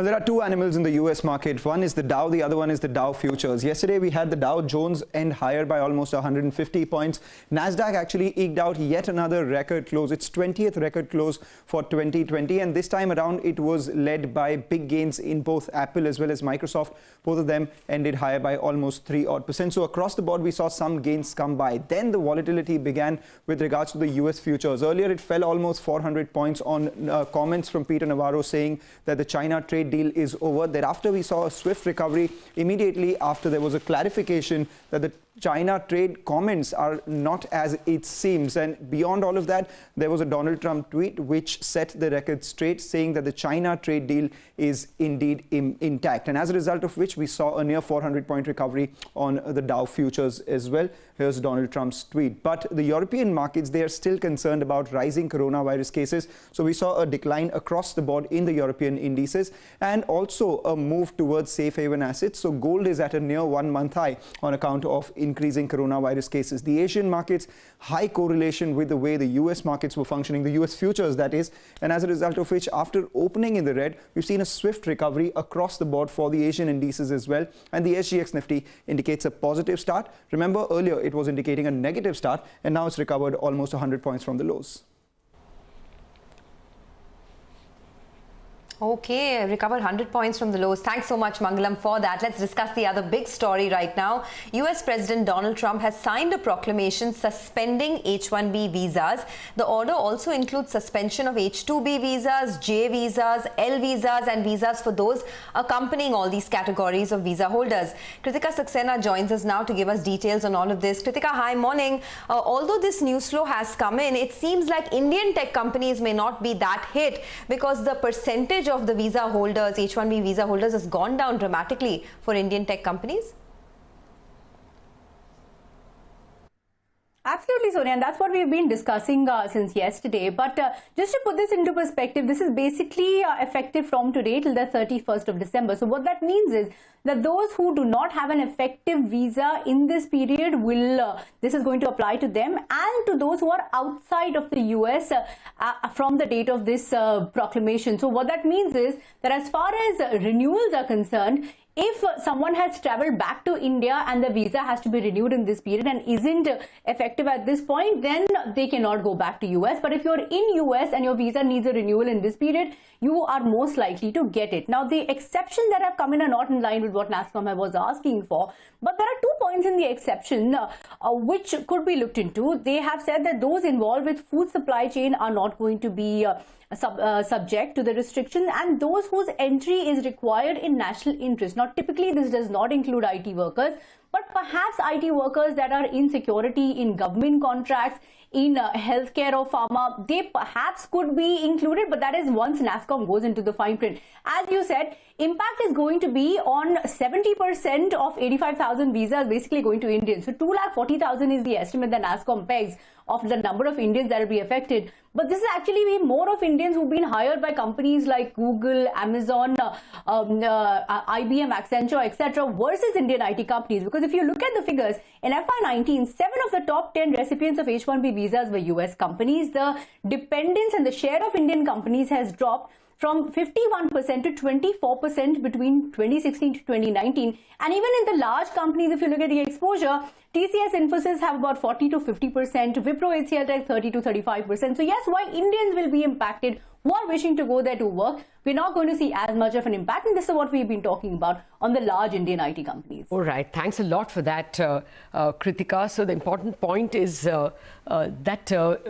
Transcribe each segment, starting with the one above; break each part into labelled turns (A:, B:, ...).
A: Well, there are two animals in the US market. One is the Dow, the other one is the Dow futures. Yesterday, we had the Dow Jones end higher by almost 150 points. Nasdaq actually eked out yet another record close. Its 20th record close for 2020. And this time around, it was led by big gains in both Apple as well as Microsoft. Both of them ended higher by almost 3%. So across the board, we saw some gains come by. Then the volatility began with regards to the US futures. Earlier, it fell almost 400 points on comments from Peter Navarro saying that the China trade deal is over. Thereafter, we saw a swift recovery immediately after there was a clarification that the China trade comments are not as it seems. And beyond all of that, there was a Donald Trump tweet which set the record straight, saying that the China trade deal is indeed intact. And as a result of which, we saw a near 400-point recovery on the Dow futures as well. Here's Donald Trump's tweet. But the European markets, they are still concerned about rising coronavirus cases. So we saw a decline across the board in the European indices and also a move towards safe haven assets. So gold is at a near 1-month high on account of increasing coronavirus cases. The Asian markets, high correlation with the way the US markets were functioning, the US futures that is, and as a result of which, after opening in the red, we've seen a swift recovery across the board for the Asian indices as well. And the SGX Nifty indicates a positive start. Remember, earlier it was indicating a negative start, and now it's recovered almost 100 points from the lows.
B: Okay, recovered 100 points from the lows. Thanks so much, Mangalam, for that. Let's discuss the other big story right now. US President Donald Trump has signed a proclamation suspending H-1B visas. The order also includes suspension of H-2B visas, J visas, L visas, and visas for those accompanying all these categories of visa holders. Kritika Saxena joins us now to give us details on all of this. Kritika, hi, morning. Although this news flow has come in, it seems like Indian tech companies may not be that hit because the percentage of the visa holders, H-1B visa holders, has gone down dramatically for Indian tech companies?
C: Absolutely, Sonia, and that's what we've been discussing since yesterday. But just to put this into perspective, this is basically effective from today till the 31st of December. So what that means is that those who do not have an effective visa in this period will, this is going to apply to them and to those who are outside of the US from the date of this proclamation. So what that means is that as far as renewals are concerned, if someone has traveled back to India and the visa has to be renewed in this period and isn't effective at this point, then they cannot go back to US. But if you're in US and your visa needs a renewal in this period, you are most likely to get it. Now, the exceptions that have come in are not in line with what NASSCOM was asking for. But there are 2 points in the exception which could be looked into. They have said that those involved with food supply chain are not going to be subject to the restriction, and those whose entry is required in national interest. Now, typically this does not include IT workers, but perhaps IT workers that are in security, in government contracts, in healthcare or pharma, they perhaps could be included, but that is once NASSCOM goes into the fine print. As you said, impact is going to be on 70% of 85,000 visas basically going to Indians. So 240,000 is the estimate that NASSCOM pegs of the number of Indians that will be affected. But this is actually more of Indians who've been hired by companies like Google, Amazon, IBM, Accenture, etc. versus Indian IT companies. Because if you look at the figures, in FY19, 7 of the top 10 recipients of H-1B visas were US companies. The dependence and the share of Indian companies has dropped from 51% to 24% between 2016 to 2019. And even in the large companies, if you look at the exposure, TCS, Infosys have about 40 to 50%, Wipro, HCL Tech 30 to 35%. So yes, while Indians will be impacted who are wishing to go there to work, we're not going to see as much of an impact. And this is what we've been talking about on the large Indian IT companies.
D: All right. Thanks a lot for that, Kritika. So the important point is that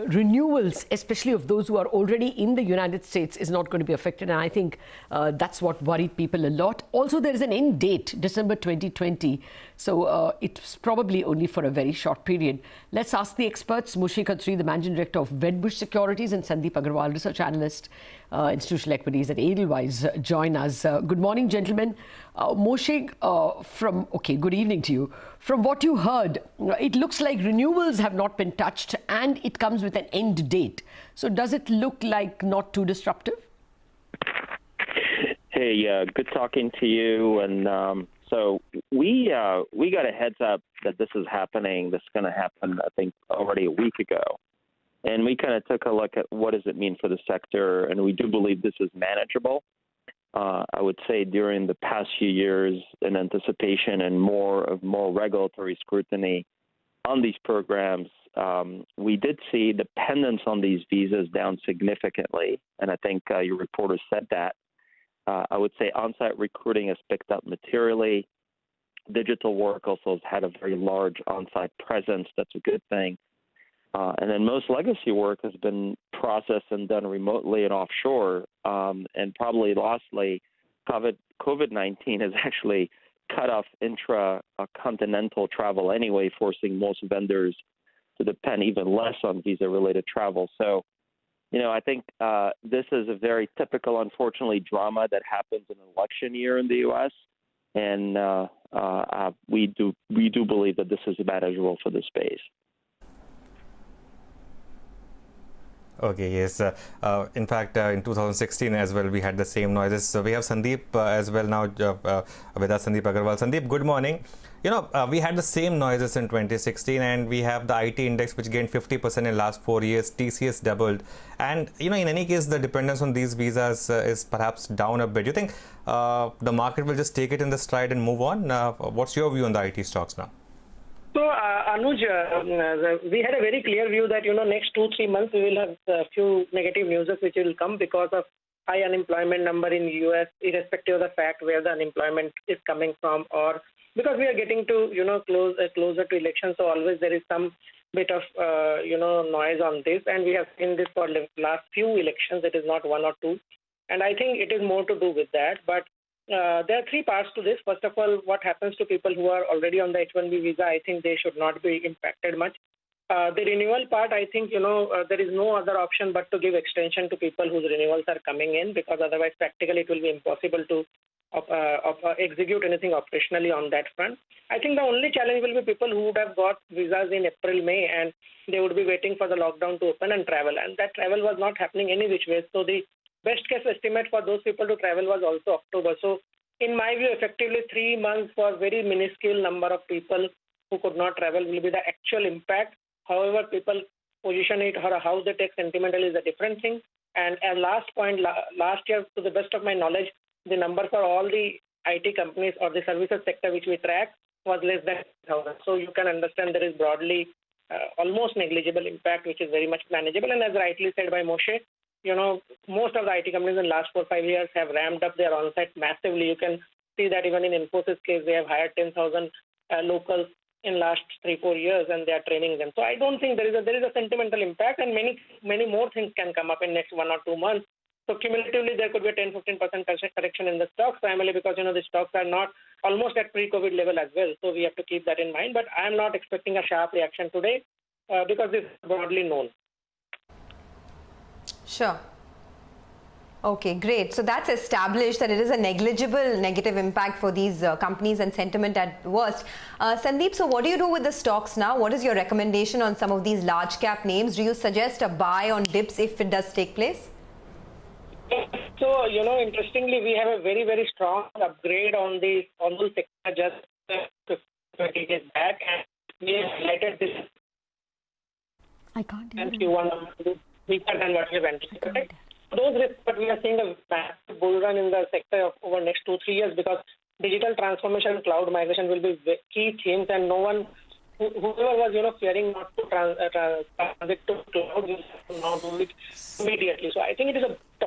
D: renewals, especially of those who are already in the United States, is not going to be affected. And I think that's what worried people a lot. Also, there is an end date, December 2020. So it's probably only for a very short period. Let's ask the experts. Moshe Khatri, the Managing Director of Wedbush Securities, and Sandeep Agarwal, Research Analyst, Institutional Equities at Edelweiss, join us. Good morning, gentlemen. Moshe, good evening to you. From what you heard, it looks like renewals have not been touched and it comes with an end date. So does it look like not too disruptive?
E: Hey, good talking to you. And so we got a heads up that this is happening. This is going to happen, I think, already a week ago. And we kind of took a look at what does it mean for the sector, and we do believe this is manageable. I would say during the past few years in anticipation and more regulatory scrutiny on these programs, we did see dependence on these visas down significantly. And I think your reporter said that. I would say on-site recruiting has picked up materially. Digital work also has had a very large on-site presence. That's a good thing. And then most legacy work has been processed and done remotely and offshore. And probably lastly, COVID-19 has actually cut off intra-continental travel anyway, forcing most vendors to depend even less on visa-related travel. So, I think this is a very typical, unfortunately, drama that happens in an election year in the U.S., and we do believe that this is bad as well for the space.
F: Okay, yes. In fact, in 2016 as well, we had the same noises. So we have Sandeep as well now with us, Sandeep Agarwal. Sandeep, good morning. We had the same noises in 2016, and we have the IT index which gained 50% in last 4 years. TCS doubled, and in any case, the dependence on these visas is perhaps down a bit. Do you think the market will just take it in the stride and move on? What's your view on the IT stocks now?
G: So, Anuj, we had a very clear view that, next 2-3 months we will have a few negative news which will come because of high unemployment number in the U.S., irrespective of the fact where the unemployment is coming from, or because we are getting to, closer to elections, so always there is some bit of, noise on this. And we have seen this for the last few elections. It is not one or two. And I think it is more to do with that. But there are 3 parts to this. First of all, what happens to people who are already on the H-1B visa? I think they should not be impacted much. The renewal part, I think, there is no other option but to give extension to people whose renewals are coming in, because otherwise practically it will be impossible to execute anything operationally on that front. I think the only challenge will be people who would have got visas in April, May, and they would be waiting for the lockdown to open and travel. And that travel was not happening any which way. So the best case estimate for those people to travel was also October. So in my view, effectively 3 months for very minuscule number of people who could not travel will be the actual impact. However, people position it or how they take sentimental is a different thing. And as last point, last year, to the best of my knowledge, the number for all the IT companies or the services sector which we track was less than 1,000. So you can understand there is broadly almost negligible impact, which is very much manageable. And as rightly said by Moshe, most of the IT companies in the last 4-5 years have ramped up their on-site massively. You can see that even in Infosys case, they have hired 10,000 locals in last 3-4 years, and they are training them. So I don't think there is a sentimental impact, and many more things can come up in next 1 or 2 months. So cumulatively, there could be a 10-15% correction in the stocks, primarily because the stocks are not almost at pre-COVID level as well. So we have to keep that in mind. But I am not expecting a sharp reaction today because this is broadly known.
B: Sure. Okay, great. So that's established that it is a negligible negative impact for these companies and sentiment at worst. Sandeep, so what do you do with the stocks now? What is your recommendation on some of these large cap names? Do you suggest a buy on dips if it does take place?
G: So, interestingly, we have a very, very strong upgrade on the sector just 20 days back, and we have highlighted this.
C: I can't
G: and Q1 weaker than what we have anticipated. Those risks, but we are seeing a massive bull run in the sector over next 2-3 years, because digital transformation and cloud migration will be key themes, and no one, whoever was fearing not to transit to cloud will now do it immediately. So I think it is a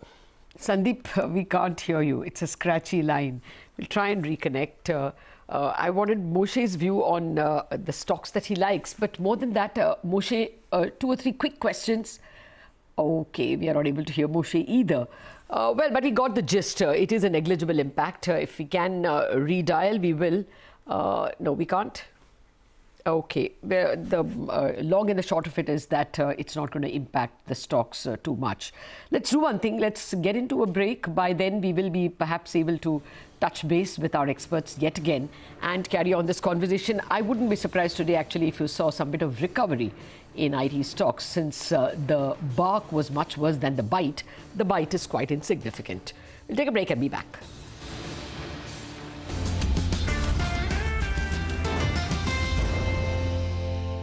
D: Sandeep, we can't hear you. It's a scratchy line. We'll try and reconnect. I wanted Moshe's view on the stocks that he likes. But more than that, Moshe, 2 or 3 quick questions. Okay, we are not able to hear Moshe either. Well, but we got the gist. It is a negligible impact. If we can redial, we will. No, we can't. Okay, the long and the short of it is that it's not going to impact the stocks too much. Let's do one thing. Let's get into a break. By then, we will be perhaps able to touch base with our experts yet again and carry on this conversation. I wouldn't be surprised today, actually, if you saw some bit of recovery in IT stocks, since the bark was much worse than the bite. The bite is quite insignificant. We'll take a break and be back.